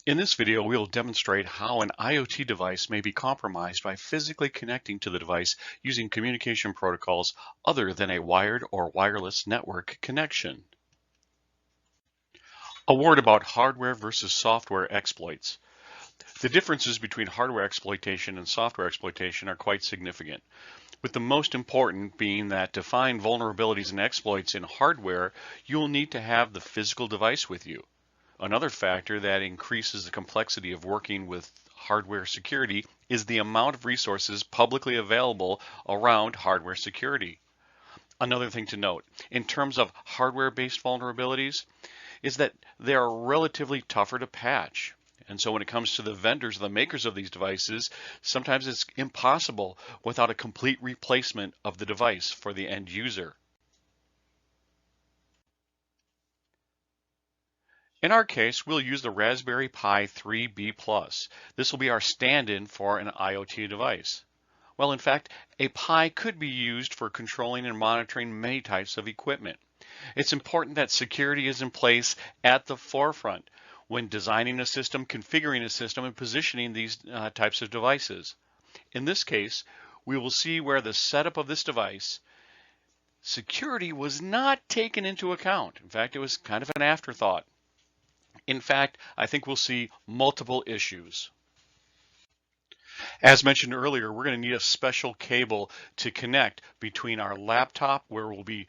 In this video, we will demonstrate how an IoT device may be compromised by physically connecting to the device using communication protocols other than a wired or wireless network connection. A word about hardware versus software exploits. The differences between hardware exploitation and software exploitation are quite significant, with the most important being that to find vulnerabilities and exploits in hardware, you will need to have the physical device with you. Another factor that increases the complexity of working with hardware security is the amount of resources publicly available around hardware security. Another thing to note, in terms of hardware-based vulnerabilities, is that they are relatively tougher to patch. And so when it comes to the vendors, the makers of these devices, sometimes it's impossible without a complete replacement of the device for the end user. In our case, we'll use the Raspberry Pi 3B+. This will be our stand-in for an IoT device. Well, in fact, a Pi could be used for controlling and monitoring many types of equipment. It's important that security is in place at the forefront when designing a system, configuring a system, and positioning these types of devices. In this case, we will see where the setup of this device, security was not taken into account. In fact, it was kind of an afterthought. In fact, I think we'll see multiple issues. As mentioned earlier, we're going to need a special cable to connect between our laptop, where we'll be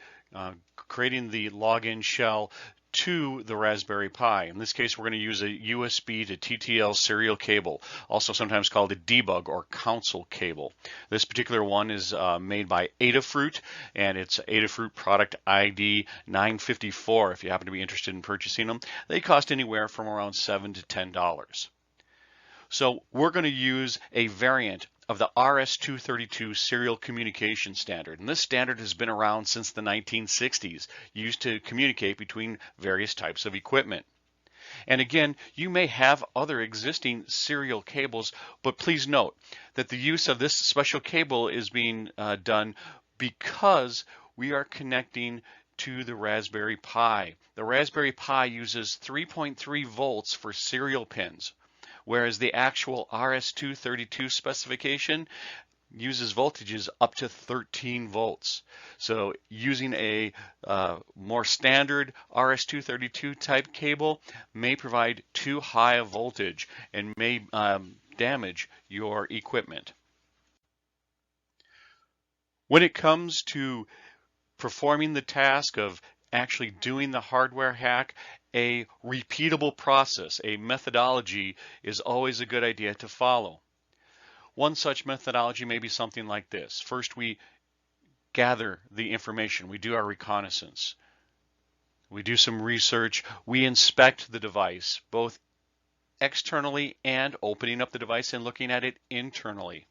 creating the login shell, to the Raspberry Pi. In this case, we're going to use a USB to TTL serial cable, also sometimes called a debug or console cable. This particular one is made by Adafruit, and it's Adafruit product ID 954 if you happen to be interested in purchasing them. They cost anywhere from around $7 to $10. So we're going to use a variant of the RS-232 serial communication standard. And this standard has been around since the 1960s, used to communicate between various types of equipment. And again, you may have other existing serial cables, but please note that the use of this special cable is being done because we are connecting to the Raspberry Pi. The Raspberry Pi uses 3.3 volts for serial pins, whereas the actual RS-232 specification uses voltages up to 13 volts. So using a more standard RS-232 type cable may provide too high a voltage and may damage your equipment. When it comes to performing the task of actually doing the hardware hack, a repeatable process, a methodology is always a good idea to follow. One such methodology may be something like this. First, we gather the information. We do our reconnaissance. We do some research. We inspect the device, both externally and opening up the device and looking at it internally.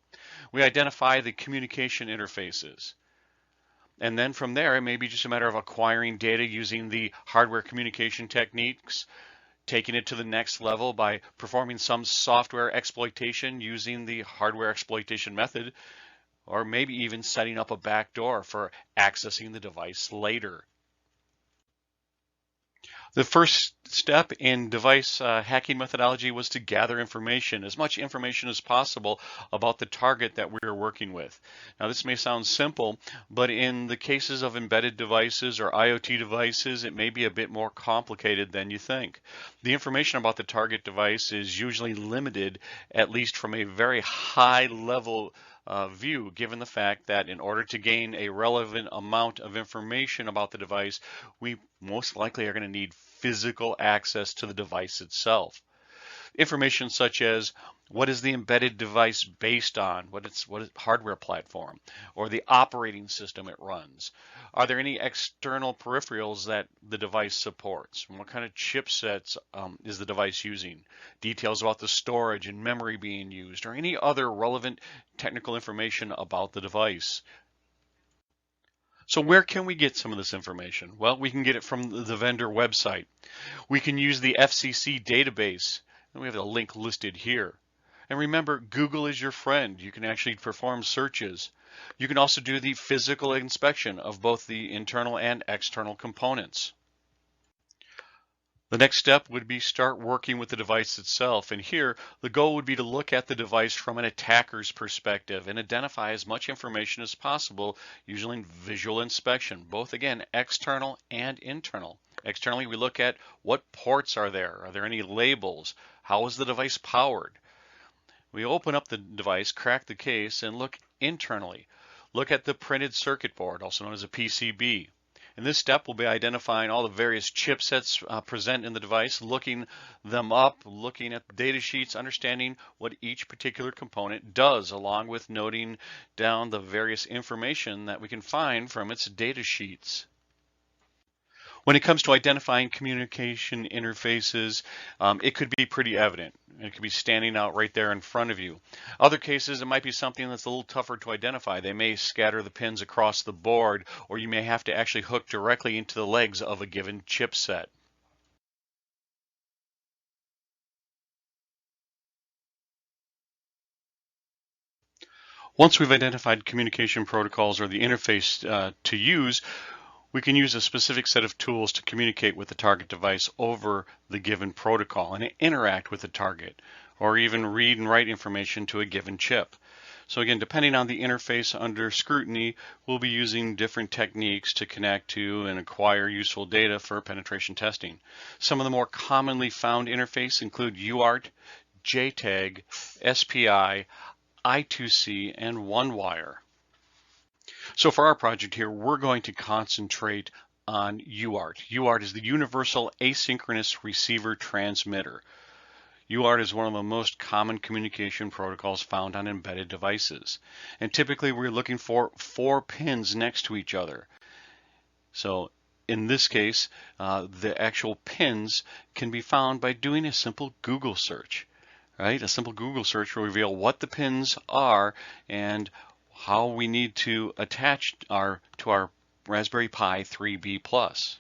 We identify the communication interfaces. And then from there, it may be just a matter of acquiring data using the hardware communication techniques, taking it to the next level by performing some software exploitation using the hardware exploitation method, or maybe even setting up a backdoor for accessing the device later. The first step in device hacking methodology was to gather information, as much information as possible about the target that we are working with. Now, this may sound simple, but in the cases of embedded devices or IoT devices, it may be a bit more complicated than you think. The information about the target device is usually limited, at least from a very high level view, given the fact that in order to gain a relevant amount of information about the device, we most likely are going to need physical access to the device itself. Information such as what is the embedded device based on, what is hardware platform, or the operating system it runs. Are there any external peripherals that the device supports? And what kind of chipsets is the device using? Details about the storage and memory being used, or any other relevant technical information about the device. So where can we get some of this information? Well, we can get it from the vendor website. We can use the FCC database, and we have a link listed here. And remember, Google is your friend. You can actually perform searches. You can also do the physical inspection of both the internal and external components. The next step would be start working with the device itself. And here, the goal would be to look at the device from an attacker's perspective and identify as much information as possible using visual inspection, both again, external and internal. Externally, we look at what ports are there? Are there any labels? How is the device powered? We open up the device, crack the case, and look internally. Look at the printed circuit board, also known as a PCB. In this step, we'll be identifying all the various chipsets present in the device, looking them up, looking at data sheets, understanding what each particular component does, along with noting down the various information that we can find from its data sheets. When it comes to identifying communication interfaces, it could be pretty evident. It could be standing out right there in front of you. Other cases, it might be something that's a little tougher to identify. They may scatter the pins across the board, or you may have to actually hook directly into the legs of a given chipset. Once we've identified communication protocols or the interface to use, we can use a specific set of tools to communicate with the target device over the given protocol and interact with the target, or even read and write information to a given chip. So again, depending on the interface under scrutiny, we'll be using different techniques to connect to and acquire useful data for penetration testing. Some of the more commonly found interfaces include UART, JTAG, SPI, I2C, and OneWire. So for our project here, we're going to concentrate on UART. UART is the Universal Asynchronous Receiver Transmitter. UART is one of the most common communication protocols found on embedded devices. And typically we're looking for 4 pins next to each other. So in this case, the actual pins can be found by doing a simple Google search. Right? A simple Google search will reveal what the pins are and how we need to attach to our Raspberry Pi 3B+.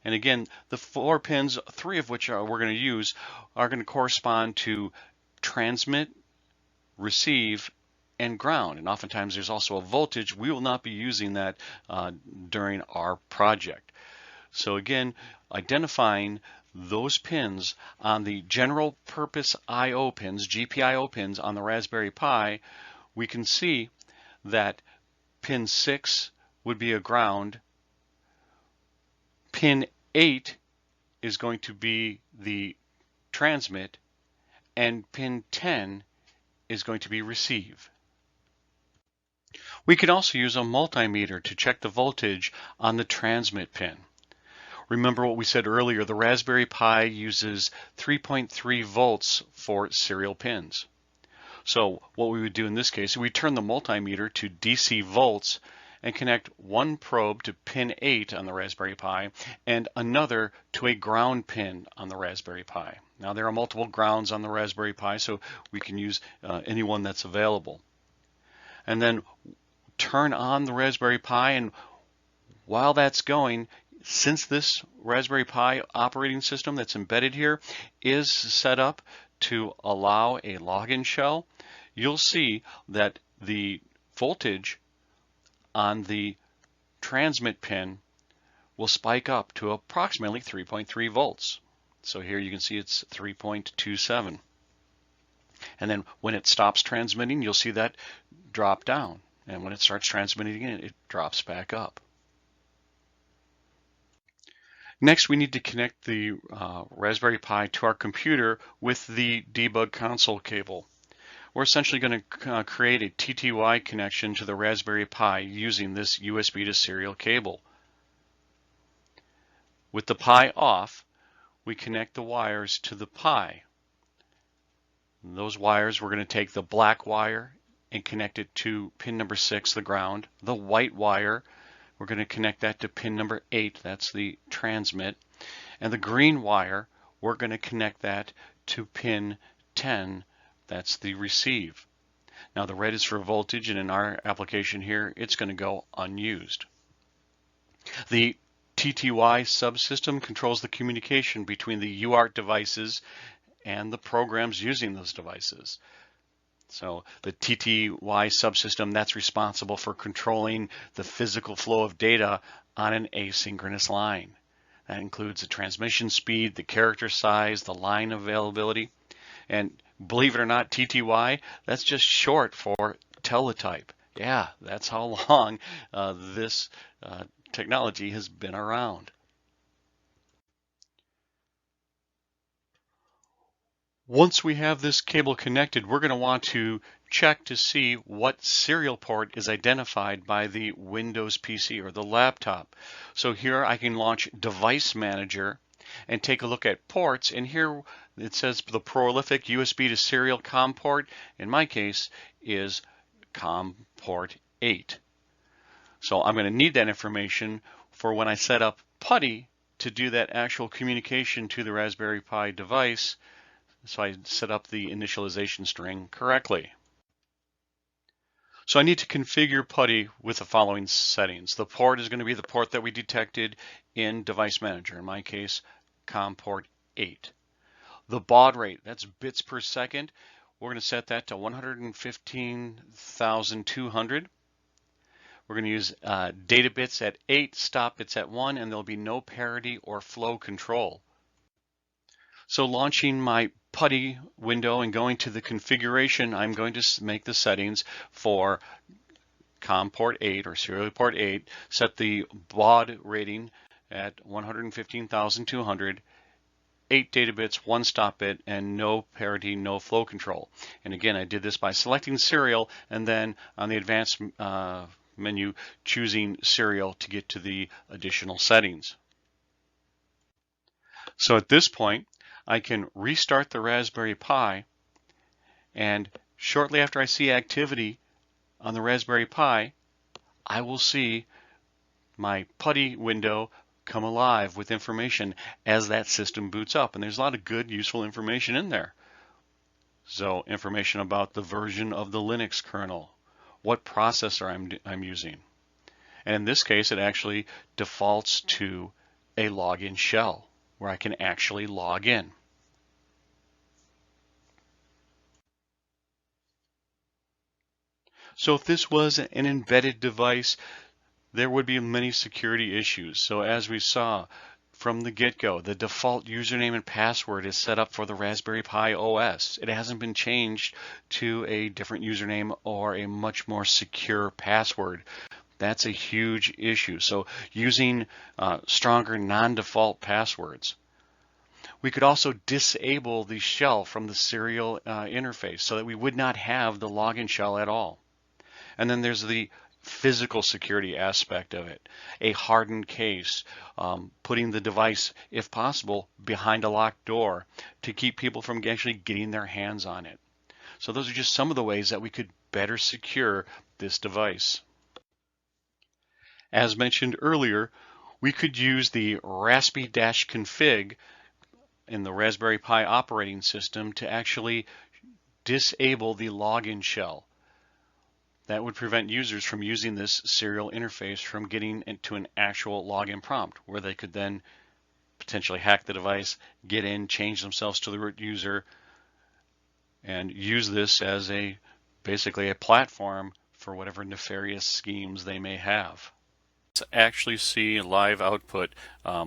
And again, the 4 pins, 3 of which we're going to use, are going to correspond to transmit, receive, and ground. And oftentimes there's also a voltage. We will not be using that during our project. So again, identifying those pins on the general purpose I/O pins, GPIO pins on the Raspberry Pi, we can see that pin 6 would be a ground. Pin 8 is going to be the transmit, and pin 10 is going to be receive. We could also use a multimeter to check the voltage on the transmit pin. Remember what we said earlier, the Raspberry Pi uses 3.3 volts for serial pins. So what we would do in this case, we turn the multimeter to DC volts and connect one probe to pin 8 on the Raspberry Pi and another to a ground pin on the Raspberry Pi. Now there are multiple grounds on the Raspberry Pi, so we can use any one that's available. And then turn on the Raspberry Pi, and while that's going, since this Raspberry Pi operating system that's embedded here is set up to allow a login shell, you'll see that the voltage on the transmit pin will spike up to approximately 3.3 volts. So here you can see it's 3.27. And then when it stops transmitting, you'll see that drop down. And when it starts transmitting again, it drops back up. Next, we need to connect the Raspberry Pi to our computer with the debug console cable. We're essentially going to create a TTY connection to the Raspberry Pi using this USB to serial cable. With the Pi off, we connect the wires to the Pi. Those wires, we're going to take the black wire and connect it to pin number 6, the ground. The white wire, we're going to connect that to pin number 8, that's the transmit. And the green wire, we're going to connect that to pin 10, that's the receive. Now the red is for voltage, and in our application here, it's going to go unused. The TTY subsystem controls the communication between the UART devices and the programs using those devices. So the TTY subsystem, that's responsible for controlling the physical flow of data on an asynchronous line. That includes the transmission speed, the character size, the line availability. And believe it or not, TTY, that's just short for teletype. Yeah, that's how long this technology has been around. Once we have this cable connected, we're going to want to check to see what serial port is identified by the Windows PC or the laptop. So here I can launch Device Manager and take a look at ports, and here it says the prolific USB to serial COM port, in my case, is COM port 8. So I'm going to need that information for when I set up PuTTY to do that actual communication to the Raspberry Pi device, so I set up the initialization string correctly. So I need to configure PuTTY with the following settings. The port is going to be the port that we detected in Device Manager, in my case, COM port 8. The baud rate, that's bits per second, we're going to set that to 115,200. We're going to use data bits at 8, stop bits at 1, and there'll be no parity or flow control. So launching my PuTTY window and going to the configuration, I'm going to make the settings for COM port 8 or serial port 8, set the baud rating at 115,200, 8 data bits, 1 stop bit, and no parity, no flow control. And again, I did this by selecting serial and then on the advanced menu choosing serial to get to the additional settings. So at this point, I can restart the Raspberry Pi, and shortly after I see activity on the Raspberry Pi, I will see my PuTTY window come alive with information as that system boots up. And there's a lot of good, useful information in there. So information about the version of the Linux kernel, what processor I'm using. And in this case, it actually defaults to a login shell where I can actually log in. So if this was an embedded device, there would be many security issues. So as we saw from the get-go, the default username and password is set up for the Raspberry Pi OS. It hasn't been changed to a different username or a much more secure password. That's a huge issue. So using stronger non-default passwords. We could also disable the shell from the serial interface so that we would not have the login shell at all. And then there's the physical security aspect of it. A hardened case, putting the device, if possible, behind a locked door to keep people from actually getting their hands on it. So those are just some of the ways that we could better secure this device. As mentioned earlier, we could use the raspi-config in the Raspberry Pi operating system to actually disable the login shell. That would prevent users from using this serial interface from getting into an actual login prompt where they could then potentially hack the device, get in, change themselves to the root user, and use this as basically a platform for whatever nefarious schemes they may have. Let's actually see live output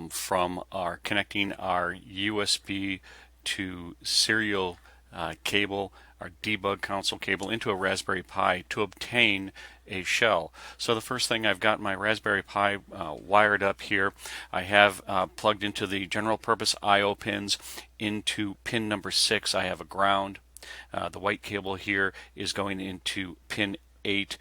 from our connecting our USB to serial cable, our debug console cable, into a Raspberry Pi to obtain a shell. So the first thing, I've got my Raspberry Pi wired up here. I have plugged into the general purpose I/O pins. Into pin number 6 I have a ground. The white cable here is going into pin 8,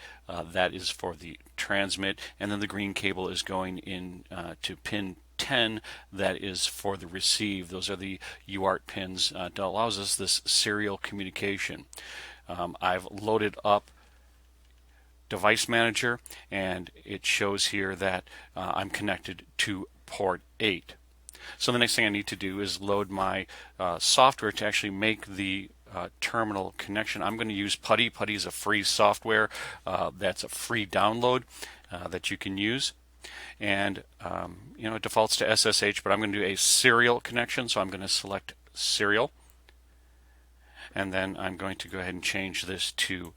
that is for the transmit, and then the green cable is going in to pin 10, that is for the receive. Those are the UART pins that allows us this serial communication. I've loaded up Device Manager, and it shows here that I'm connected to port 8. So the next thing I need to do is load my software to actually make the terminal connection. I'm going to use PuTTY. PuTTY is a free software. That's a free download that you can use. And it defaults to SSH, but I'm going to do a serial connection. So I'm going to select serial. And then I'm going to go ahead and change this to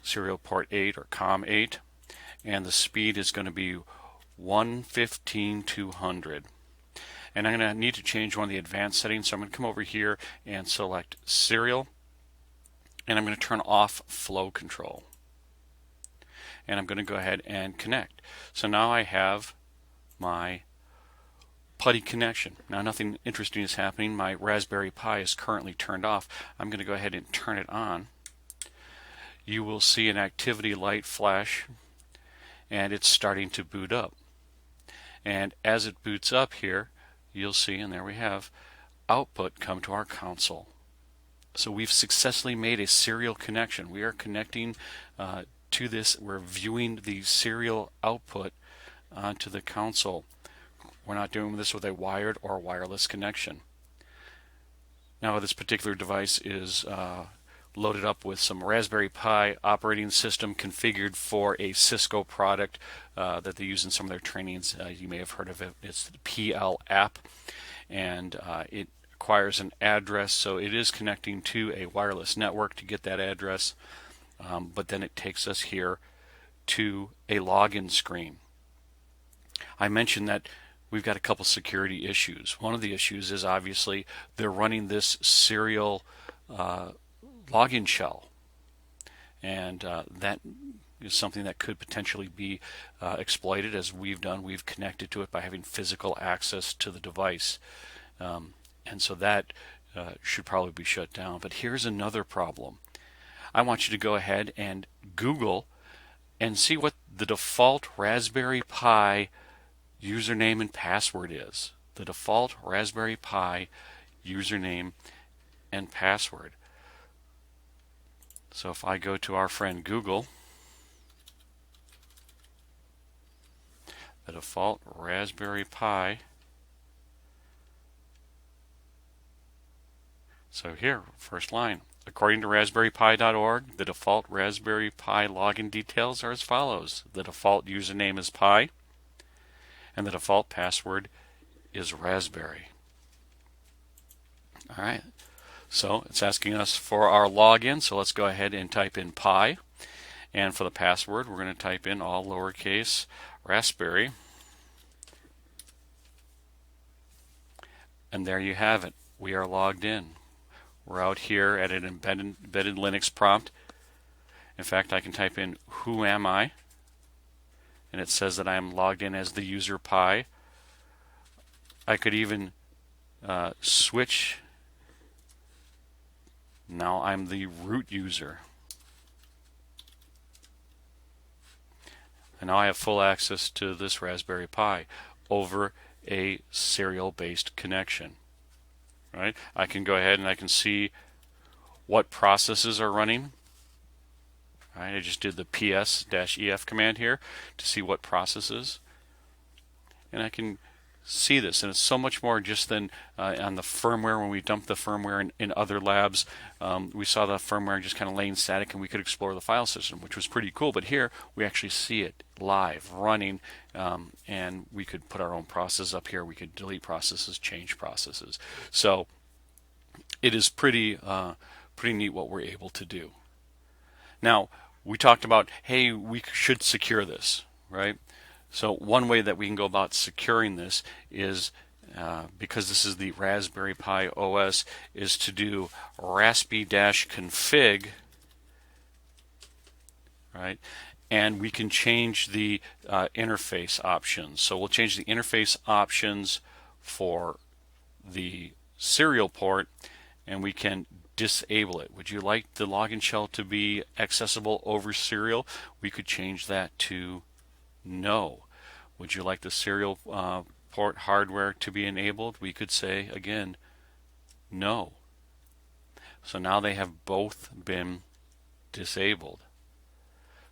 serial port 8 or COM 8. And the speed is going to be 115,200. And I'm going to need to change one of the advanced settings, so I'm going to come over here and select serial, and I'm going to turn off flow control. And I'm going to go ahead and connect. So now I have my PuTTY connection. Now nothing interesting is happening. My Raspberry Pi is currently turned off. I'm going to go ahead and turn it on. You will see an activity light flash, and it's starting to boot up. And as it boots up here, you'll see, and there we have, output come to our console. So we've successfully made a serial connection. We are connecting to this. We're viewing the serial output onto the console. We're not doing this with a wired or wireless connection. Now this particular device is loaded up with some Raspberry Pi operating system configured for a Cisco product that they use in some of their trainings. You may have heard of it. It's the PL app, and it requires an address, so it is connecting to a wireless network to get that address, but then it takes us here to a login screen. I mentioned that we've got a couple security issues. One of the issues is obviously they're running this serial login shell, and that is something that could potentially be exploited, as we've done. We've connected to it by having physical access to the device, and so that should probably be shut down. But here's another problem. I want you to go ahead and Google and see what the default Raspberry Pi username and password is. The default Raspberry Pi username and password. So if I go to our friend Google, the default Raspberry Pi. So here, first line. According to raspberrypi.org, the default Raspberry Pi login details are as follows. The default username is Pi, and the default password is Raspberry. All right. So it's asking us for our login, so let's go ahead and type in Pi. And for the password, we're going to type in all lowercase Raspberry. And there you have it. We are logged in. We're out here at an embedded Linux prompt. In fact, I can type in who am I, and it says that I'm logged in as the user Pi. I could even switch. Now I'm the root user. And now I have full access to this Raspberry Pi over a serial-based connection. Right? I can go ahead and I can see what processes are running. Right? I just did the ps-ef command here to see what processes. And I can see this, and it's so much more just than on the firmware. When we dumped the firmware in other labs, we saw the firmware just kind of laying static, and we could explore the file system, which was pretty cool. But here we actually see it live running, and we could put our own process up here. We could delete processes, change processes. So it is pretty neat what we're able to do. Now we talked about, hey, we should secure this, right? So one way that we can go about securing this is, because this is the Raspberry Pi OS, is to do raspi-config, right? And we can change the interface options. So we'll change the interface options for the serial port, and we can disable it. Would you like the login shell to be accessible over serial? We could change that to no. Would you like the serial port hardware to be enabled? We could say, again, no. So now they have both been disabled.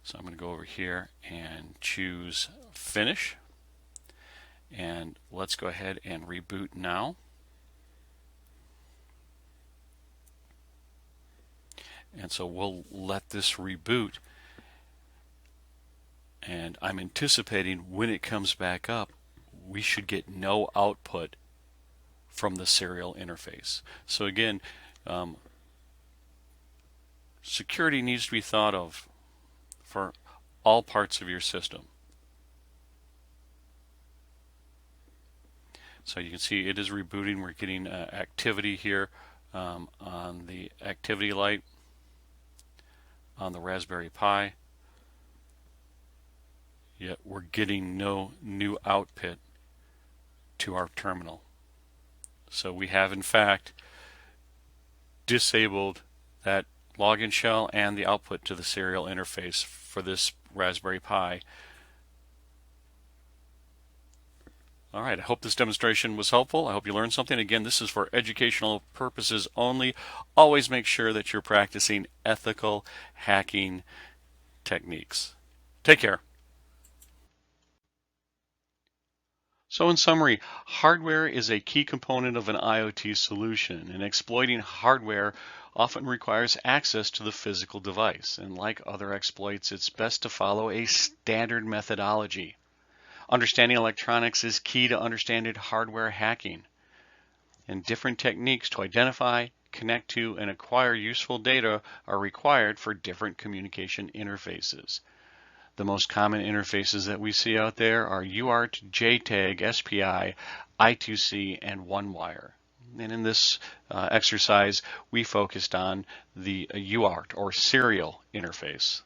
So I'm going to go over here and choose Finish. And let's go ahead and reboot now. And so we'll let this reboot. And I'm anticipating when it comes back up, we should get no output from the serial interface. So again, security needs to be thought of for all parts of your system. So you can see it is rebooting. We're getting activity here on the activity light on the Raspberry Pi, yet we're getting no new output to our terminal. So we have in fact disabled that login shell and the output to the serial interface for this Raspberry Pi. All right, I hope this demonstration was helpful. I hope you learned something. Again, this is for educational purposes only. Always make sure that you're practicing ethical hacking techniques. Take care. So in summary, hardware is a key component of an IoT solution, and exploiting hardware often requires access to the physical device. And like other exploits, it's best to follow a standard methodology. Understanding electronics is key to understanding hardware hacking, and different techniques to identify, connect to, and acquire useful data are required for different communication interfaces. The most common interfaces that we see out there are UART, JTAG, SPI, I2C, and OneWire. And in this exercise, we focused on the UART, or serial interface.